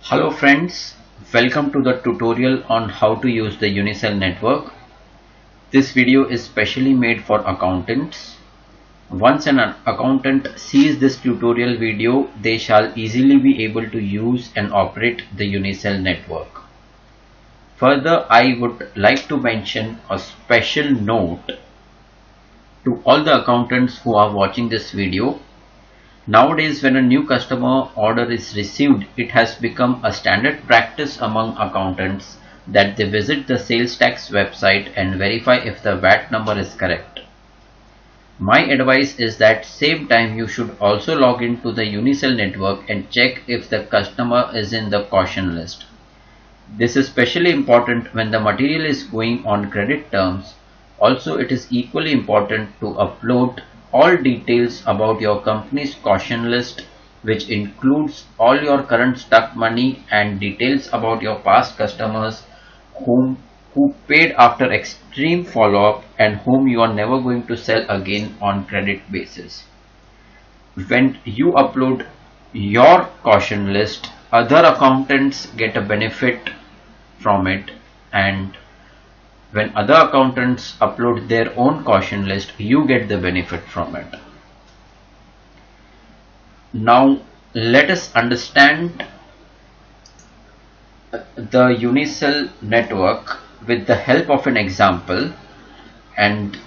Hello friends, welcome to the tutorial on how to use the Unicell network. This video is specially made for accountants. Once an accountant sees this tutorial video, they shall easily be able to use and operate the Unicell network. Further, I would like to mention a special note to all the accountants who are watching this video. Nowadays, when a new customer order is received, it has become a standard practice among accountants that they visit the sales tax website and verify if the VAT number is correct. My advice is that same time you should also log into the Unicell network and check if the customer is in the caution list. This is especially important when the material is going on credit terms. Also, it is equally important to upload all details about your company's caution list, which includes all your current stuck money and details about your past customers who paid after extreme follow-up and whom you are never going to sell again on credit basis. When you upload your caution list, other accountants get a benefit from it, and when other accountants upload their own caution list, you get the benefit from it. Now let us understand the Unicell network with the help of an example, and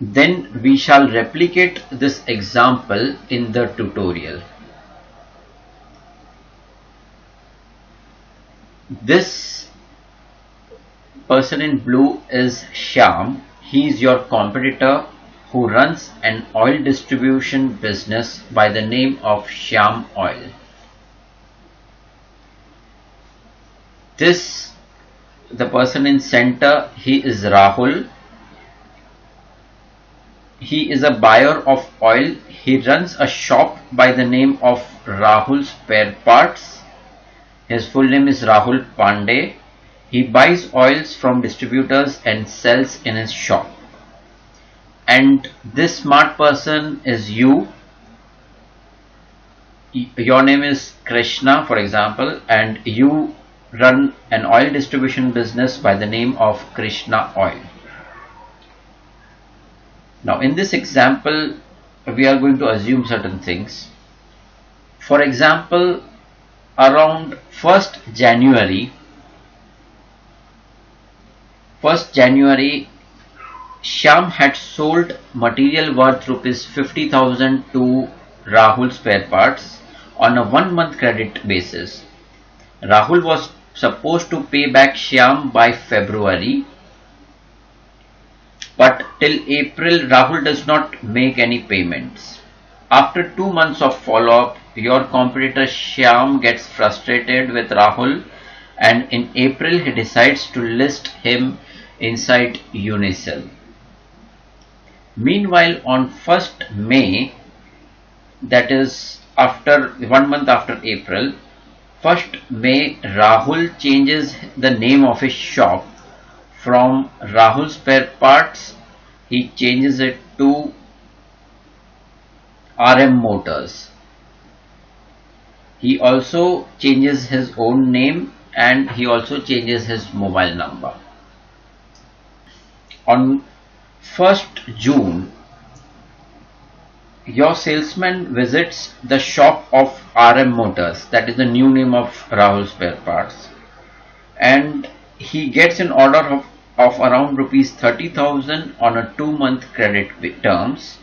then we shall replicate this example in the tutorial. This person in blue is Shyam. He is your competitor who runs an oil distribution business by the name of Shyam Oil. The person in center, he is Rahul. He is a buyer of oil. He runs a shop by the name of Rahul Spare Parts. His full name is Rahul Pandey. He buys oils from distributors and sells in his shop. And this smart person is you. Your name is Krishna, for example, and you run an oil distribution business by the name of Krishna Oil. Now in this example, we are going to assume certain things. For example, around 1st January, Shyam had sold material worth rupees 50,000 to Rahul Spare Parts on a 1-month credit basis. Rahul was supposed to pay back Shyam by February, but till April Rahul does not make any payments. After 2 months of follow-up, your competitor Shyam gets frustrated with Rahul, and in April he decides to list him inside Unicell. Meanwhile, on 1st May, that is after 1 month after April, 1st May, Rahul changes the name of his shop from Rahul Spare Parts. He changes it to RM Motors. He also changes his own name and he also changes his mobile number. On 1st June, your salesman visits the shop of RM Motors, that is the new name of Rahul Spare Parts, and he gets an order of around rupees 30,000 on a 2-month credit terms.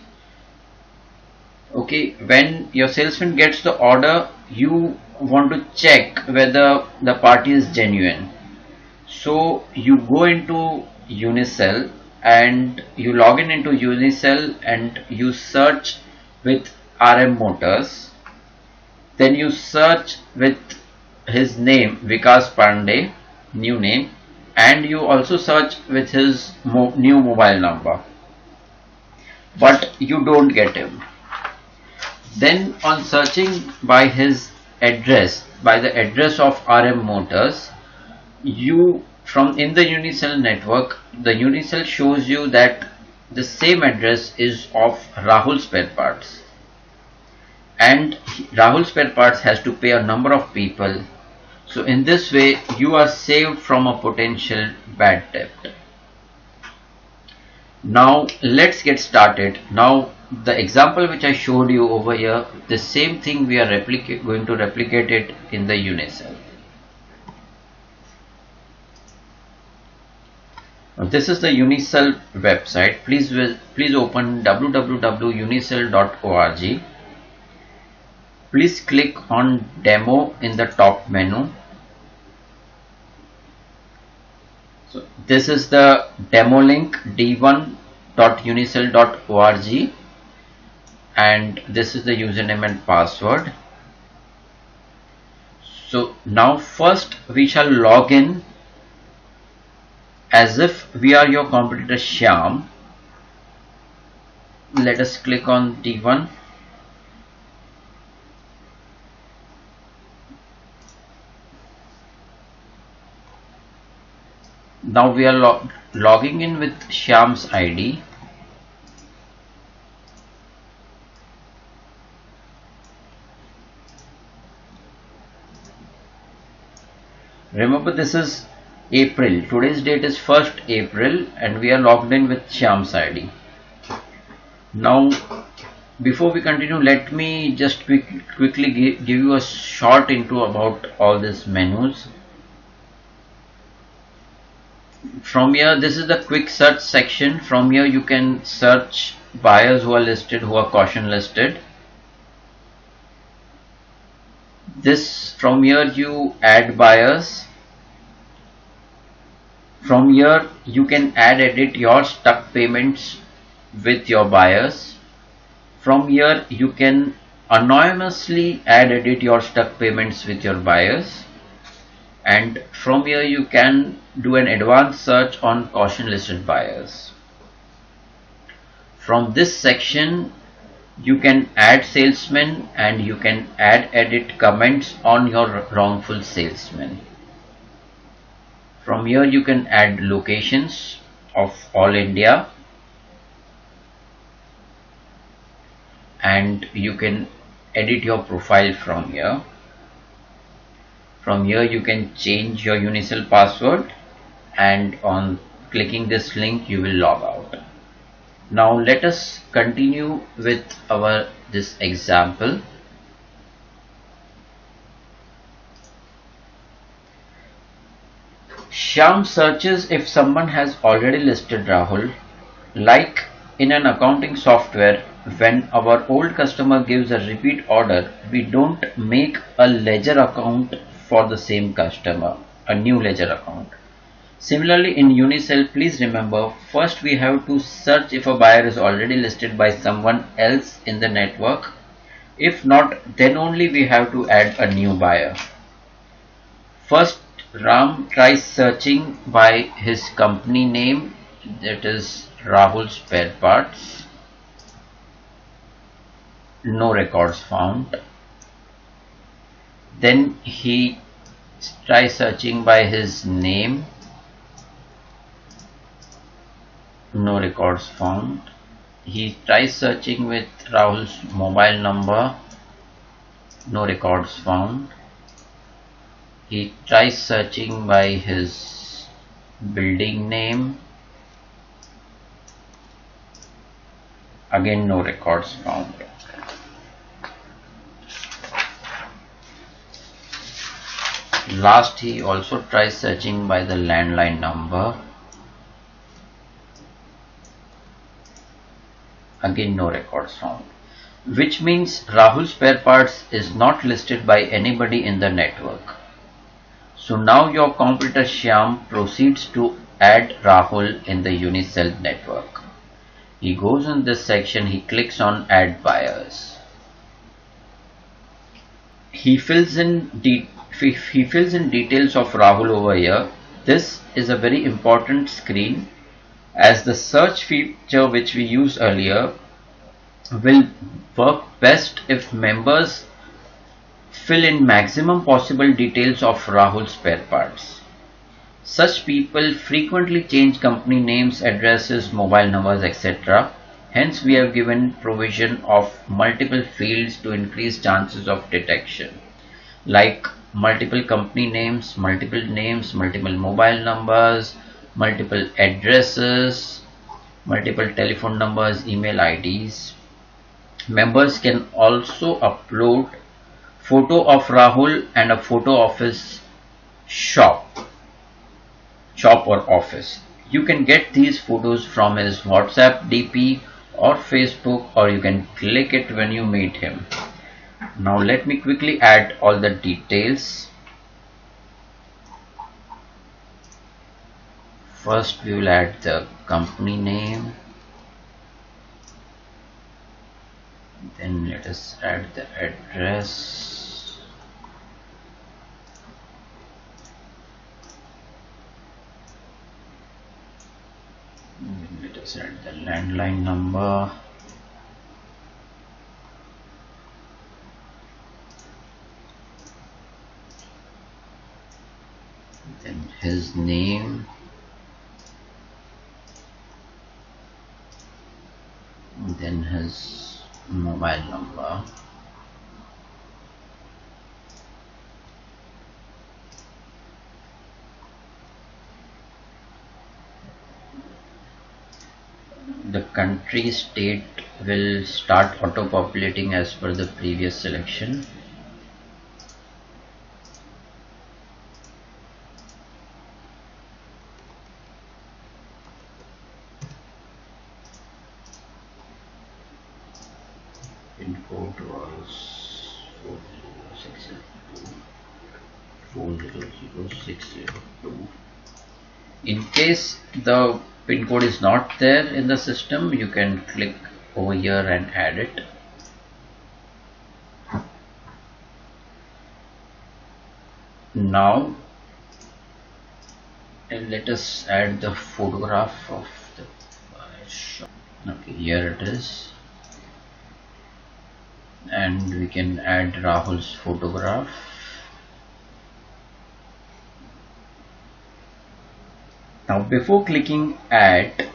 Okay, when your salesman gets the order, you want to check whether the party is genuine. So you go into Unicell and you log in into Unicell and you search with RM Motors. Then you search with his name, Vikas Pandey, new name, and you also search with his new mobile number, but you don't get him. Then on searching by his address, by the address of RM Motors, from in the Unicell network, the Unicell shows you that the same address is of Rahul Spare Parts. and Rahul Spare Parts has to pay a number of people. So in this way you are saved from a potential bad debt. Now let's get started. Now the example which I showed you over here, the same thing we are going to replicate it in the Unicell. Now, this is the Unicell website. Please open www.unicell.org. Please click on demo in the top menu. So this is the demo link, d1.unicell.org, and this is the username and password. So now first we shall log in as if we are your competitor Shyam. Let us click on D1. Now we are logging in with Shyam's ID. Remember, this is April. Today's date is 1st April and we are logged in with Shyam's ID. Now before we continue, let me just quickly give you a short intro about all these menus. From here, this is the quick search section. From here you can search buyers who are listed, who are caution listed. From here you add buyers. From here you can edit your stuck payments with your buyers. From here you can anonymously edit your stuck payments with your buyers. And from here you can do an advanced search on caution listed buyers. From this section you can add salesmen and you can edit comments on your wrongful salesmen. From here you can add locations of all India, and you can edit your profile from here. From here you can change your Unicell password, and on clicking this link you will log out. Now let us continue with this example. Shyam searches if someone has already listed Rahul. Like in an accounting software, when our old customer gives a repeat order, we don't make a ledger account for the same customer, a new ledger account. Similarly in Unicell, please remember, first we have to search if a buyer is already listed by someone else in the network. If not, then only we have to add a new buyer. First, Ram tries searching by his company name, that is Rahul Spare Parts. No records found. Then he tries searching by his name. No records found. He tries searching with Rahul's mobile number. No records found. He tries searching by his building name. Again, no records found. Last, he also tries searching by the landline number. Again, no records found. Which means Rahul Spare Parts is not listed by anybody in the network. So now your competitor Shyam proceeds to add Rahul in the Unicell network. He goes in this section, he clicks on add buyers. He fills in details of Rahul over here. This is a very important screen, as the search feature which we used earlier will work best if members fill in maximum possible details of Rahul Spare Parts. Such people frequently change company names, addresses, mobile numbers, etc. Hence, we have given provision of multiple fields to increase chances of detection, like multiple company names, multiple mobile numbers, multiple addresses, multiple telephone numbers, email IDs. Members can also upload photo of Rahul and a photo of his shop or office. You can get these photos from his WhatsApp DP or Facebook, or you can click it when you meet him. Now let me quickly add all the details. First we will add the company name, then let us add the address, then let us add the landline number, then his name, then his mobile number, the country state will start auto populating as per the previous selection. Pin code was 40602. In case the pin code is not there in the system, you can click over here and add it. Now let us add the photograph of the shop. Okay, here it is, and we can add Rahul's photograph. Now before clicking add,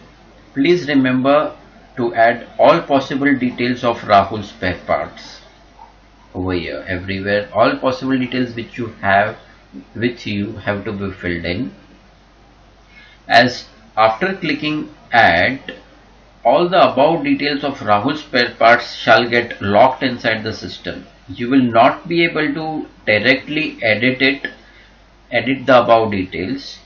please remember to add all possible details of Rahul's spare parts. Over here, everywhere, all possible details which you have with you have to be filled in, as after clicking add, all the above details of Rahul's spare parts shall get locked inside the system. You will not be able to directly edit the above details.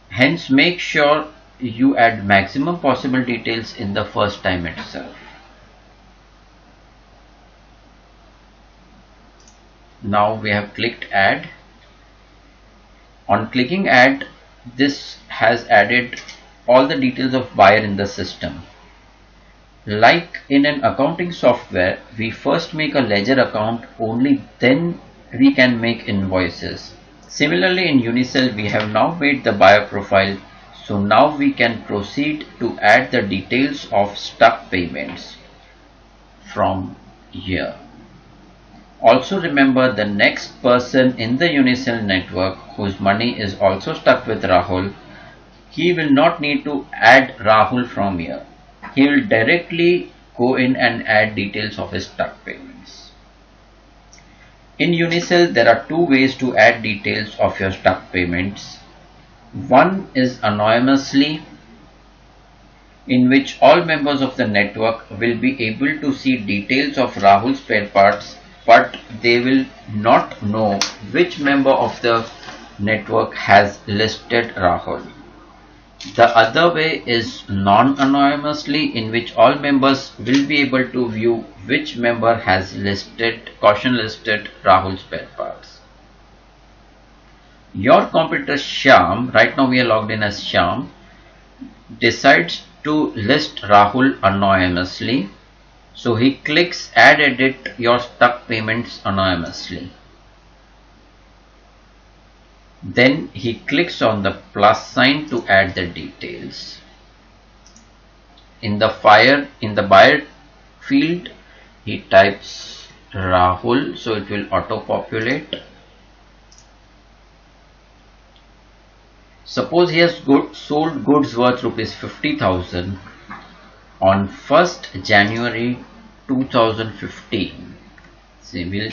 Hence, make sure you add maximum possible details in the first time itself. Now we have clicked add. On clicking add, this has added all the details of buyer in the system. Like in an accounting software, we first make a ledger account, only then we can make invoices. Similarly, in Unicel, we have now made the buyer profile, so now we can proceed to add the details of stuck payments from here. Also remember, the next person in the Unicel network whose money is also stuck with Rahul, he will not need to add Rahul from here. He will directly go in and add details of his stuck payments. In Unicel, there are two ways to add details of your stuck payments. One is anonymously, in which all members of the network will be able to see details of Rahul's spare parts, but they will not know which member of the network has listed Rahul. The other way is non-anonymously, in which all members will be able to view which member has caution listed Rahul's spare parts. Your computer Shyam, right now we are logged in as Shyam, decides to list Rahul anonymously. So he clicks add edit your stuck payments anonymously. Then he clicks on the plus sign to add the details. In the buyer field, he types Rahul, so it will auto populate. Suppose he has sold goods worth rupees 50,000 on 1st January 2015. See, we'll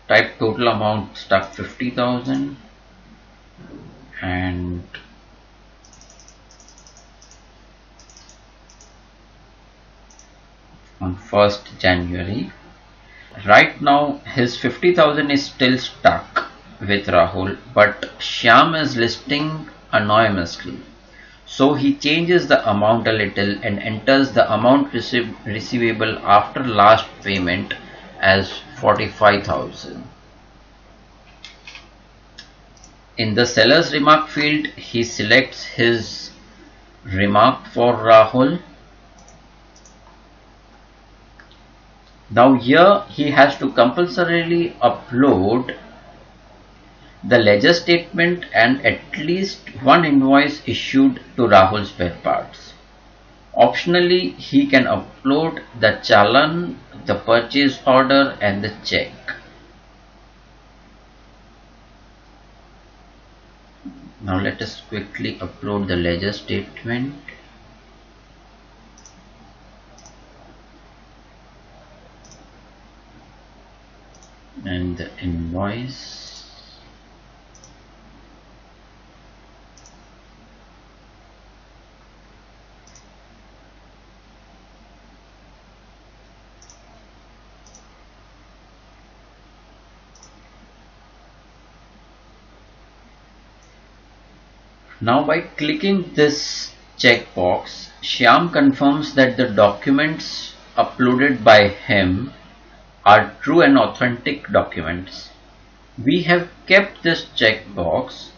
type total amount stuck 50,000 and on 1st January. Right now his 50,000 is still stuck with Rahul, but Shyam is listing anonymously. So he changes the amount a little and enters the amount receivable after last payment as 45,000. In the seller's remark field, he selects his remark for Rahul. Now here he has to compulsorily upload the ledger statement and at least one invoice issued to Rahul Spare Parts. Optionally, he can upload the challan, the purchase order and the check. Now let us quickly upload the ledger statement. And the invoice. Now by clicking this checkbox, Shyam confirms that the documents uploaded by him are true and authentic documents. We have kept this checkbox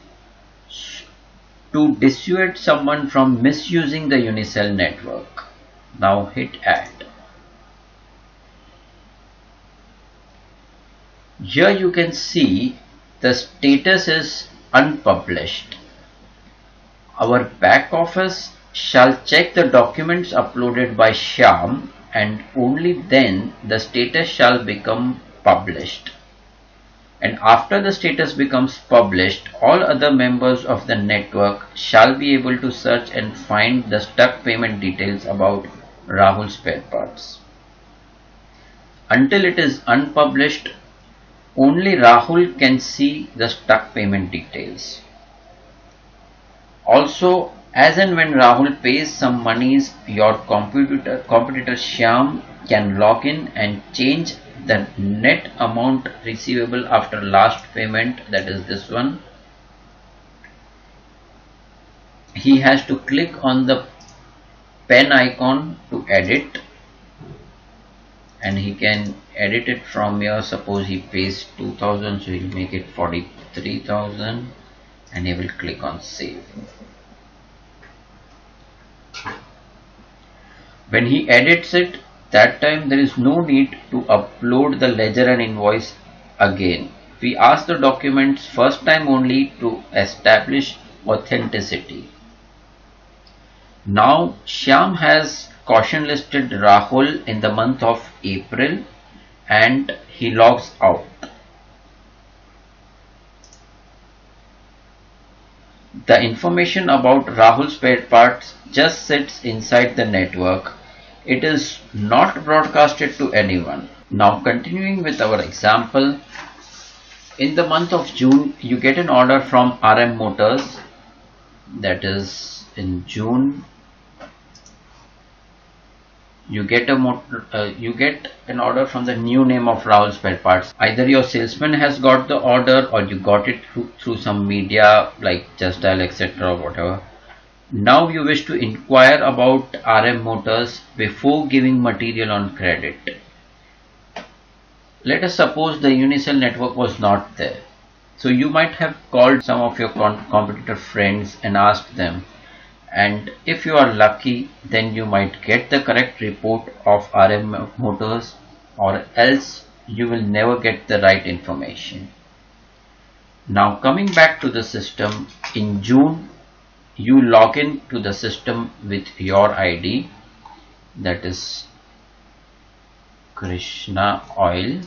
to dissuade someone from misusing the Unicell network. Now hit add. Here you can see the status is unpublished. Our back office shall check the documents uploaded by Shyam and only then the status shall become published. And after the status becomes published, all other members of the network shall be able to search and find the stuck payment details about Rahul Spare Parts. Until it is unpublished, only Rahul can see the stuck payment details. Also, as and when Rahul pays some monies, your competitor Shyam can log in and change the net amount receivable after last payment, that is this one. He has to click on the pen icon to edit, and he can edit it from here. Suppose he pays 2,000, so he'll make it 43,000 and he will click on save. When he edits it, that time there is no need to upload the ledger and invoice again. We ask the documents first time only to establish authenticity. Now Shyam has caution listed Rahul in the month of April and he logs out. The information about Rahul Spare Parts just sits inside the network. It is not broadcasted to anyone. Now continuing with our example, in the month of June you get an order from RM Motors, that is in June. You get an order from the new name of Rahul Spare Parts. Either your salesman has got the order or you got it through some media like Just Dial, etc. or whatever. Now you wish to inquire about RM Motors before giving material on credit. Let us suppose the Unicell network was not there. So you might have called some of your competitor friends and asked them, and if you are lucky, then you might get the correct report of RM Motors, or else you will never get the right information. Now coming back to the system, in June you log in to the system with your ID, that is Krishna Oil.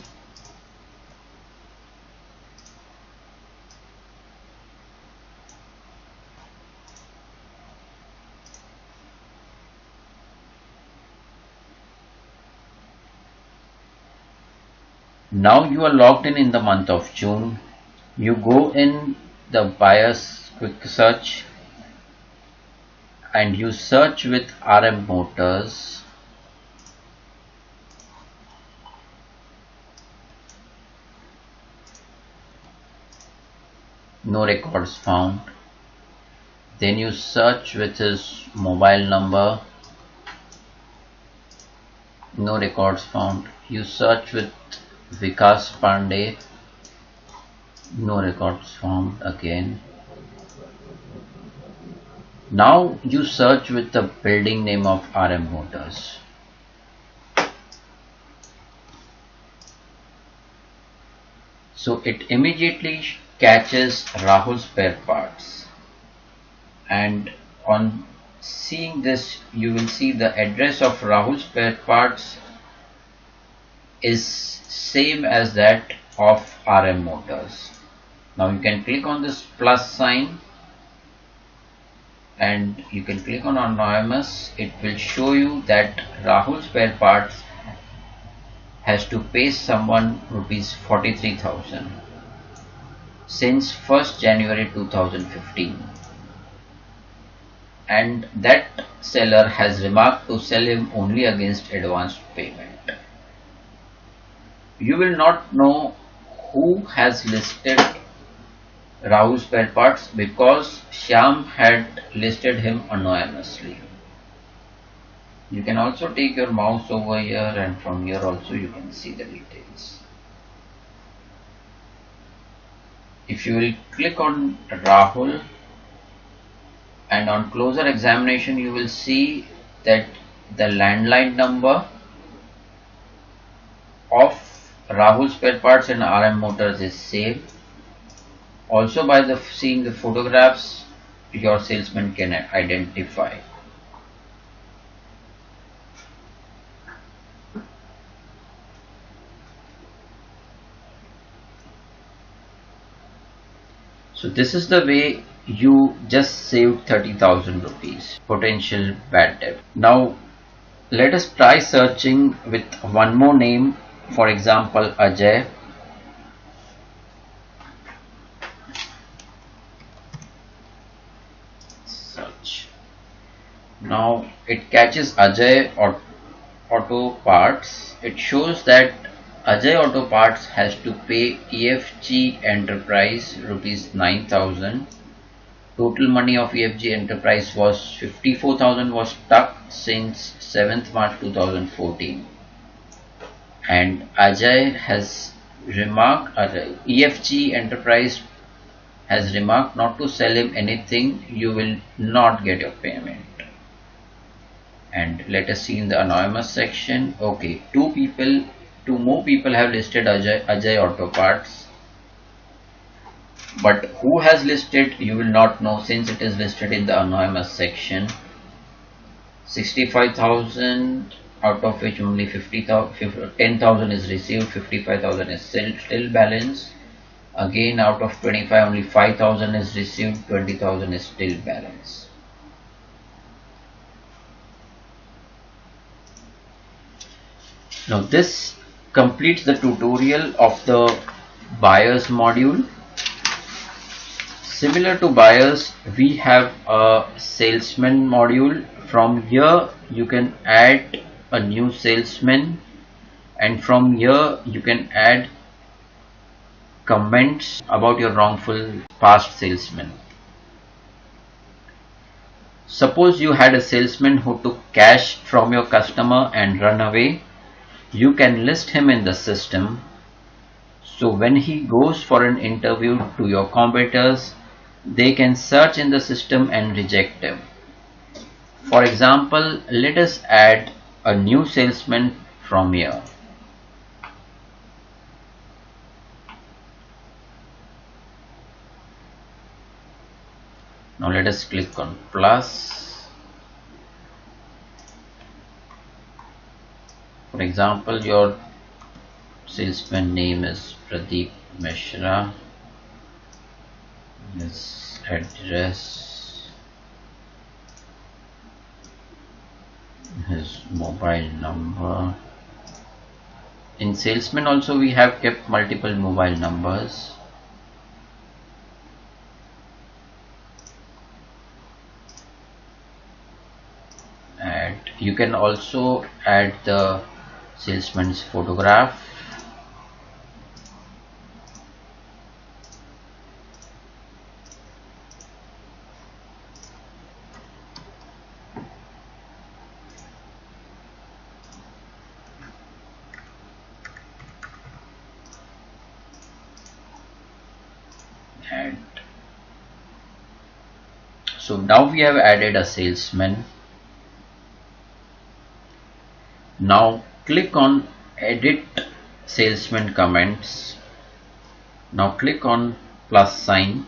Now you are logged in the month of June. You go in the buyer's quick search and you search with RM Motors. No records found. Then you search with his mobile number. No records found. You search with Vikas Pandey. No records found again. Now you search with the building name of RM Motors. So it immediately catches Rahul Spare Parts, and on seeing this you will see the address of Rahul Spare Parts is same as that of RM Motors. Now you can click on this plus sign and you can click on anonymous. It will show you that Rahul Spare Parts has to pay someone rupees 43,000 since 1st January 2015, and that seller has remarked to sell him only against advanced payment. You will not know who has listed Rahul Spare Parts because Shyam had listed him anonymously. You can also take your mouse over here, and from here also you can see the details. If you will click on Rahul and on closer examination you will see that the landline number of Rahul Spare Parts and RM Motors is same. Also by seeing the photographs your salesman can identify. So this is the way you just saved 30,000 rupees potential bad debt. Now let us try searching with one more name, for example Ajay. Search. Now it catches Ajay Auto Parts. It shows that Ajay Auto Parts has to pay EFG Enterprise rupees 9,000. Total money of EFG Enterprise was 54,000 was stuck since 7th March 2014. And Ajay has remarked, EFG Enterprise has remarked not to sell him anything, you will not get your payment. And let us see in the anonymous section. Okay, two more people have listed Ajay Auto Parts, but who has listed you will not know since it is listed in the anonymous section. 65,000 out of which only 10,000 is received, 55,000 is still balance. Again out of 25 only 5,000 is received, 20,000 is still balance. Now this completes the tutorial of the buyers module. Similar to buyers, we have a salesman module. From here you can add a new salesman, and from here you can add comments about your wrongful past salesman. Suppose you had a salesman who took cash from your customer and run away. You can list him in the system, so when he goes for an interview to your competitors, they can search in the system and reject him. For example, let us add a new salesman from here. Now let us click on plus. For example, your salesman name is Pradeep Mishra. His address, his mobile number, In salesman also we have kept multiple mobile numbers. And you can also add the salesman's photograph. And so now we have added a salesman. Now click on edit salesman comments. Now click on plus sign.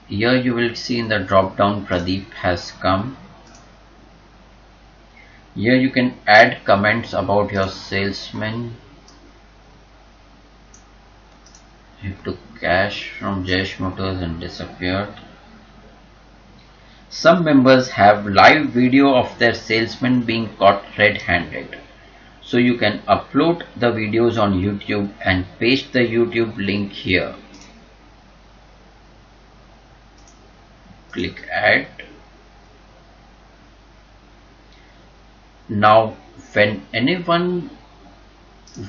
Here you will see in the drop down Pradeep has come. Here you can add comments about your salesman. He took cash from Jayesh Motors and disappeared. Some members have live video of their salesman being caught red-handed. So you can upload the videos on YouTube and paste the YouTube link here. Click add. Now when anyone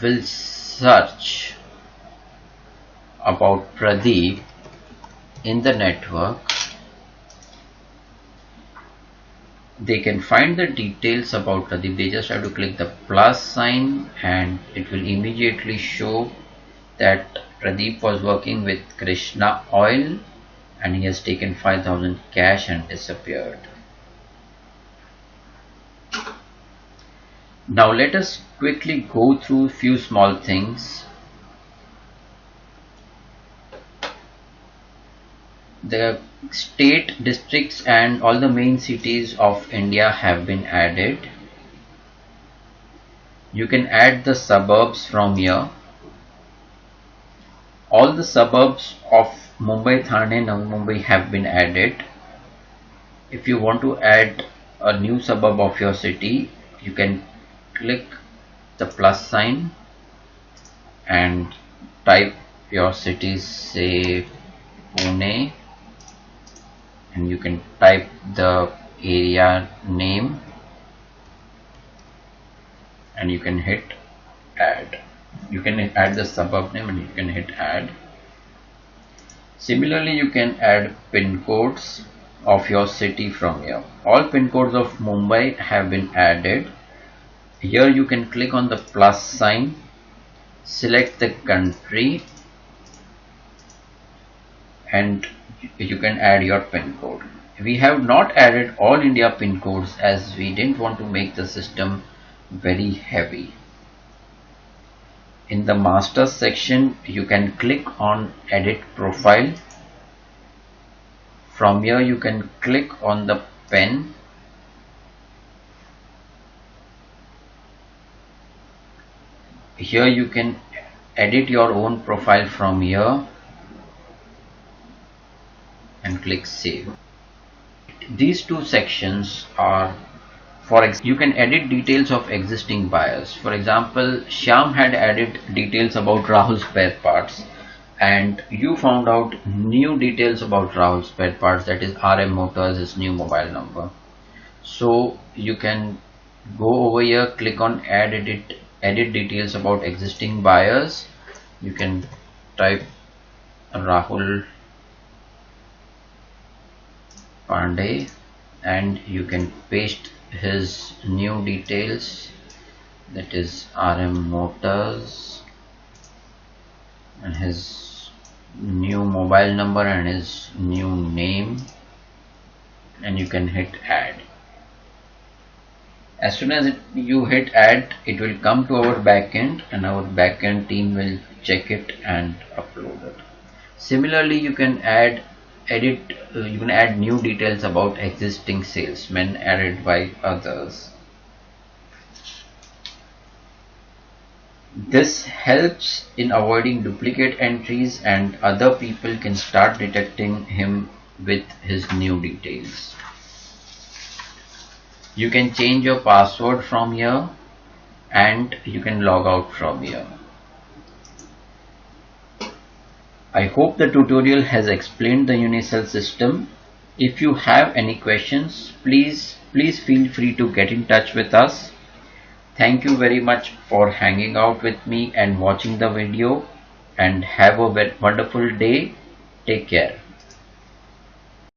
will search about Pradeep in the network, they can find the details about Pradeep. They just have to click the plus sign and it will immediately show that Pradeep was working with Krishna Oil and he has taken 5,000 cash and disappeared. Now let us quickly go through few small things. The state, districts and all the main cities of India have been added. You can add the suburbs from here. All the suburbs of Mumbai, Thane, Navi Mumbai have been added. If you want to add a new suburb of your city, you can click the plus sign and type your city, say Pune, and you can type the area name and you can hit add. You can add the suburb name and you can hit add. Similarly, you can add pin codes of your city from here. All pin codes of Mumbai have been added. Here you can click on the plus sign, select the country and you can add your pin code. We have not added all India pin codes as we didn't want to make the system very heavy. In the master section, you can click on edit profile. From here you can click on the pen. Here you can edit your own profile from here and click save. These two sections are, for example, you can edit details of existing buyers. For example, Shyam had added details about Rahul's spare parts and you found out new details about Rahul's spare parts, that is RM Motors, his new mobile number. So you can go over here, click on edit details about existing buyers. You can type Rahul Pandey and you can paste his new details, that is RM Motors and his new mobile number and his new name, and you can hit add. As soon as you hit add, it will come to our backend and our backend team will check it and upload it. Similarly, you can add new details about existing salesmen added by others. This helps in avoiding duplicate entries and other people can start detecting him with his new details. You can change your password from here and you can log out from here. I hope the tutorial has explained the Unicell system. If you have any questions, please feel free to get in touch with us. Thank you very much for hanging out with me and watching the video, and have a wonderful day. Take care.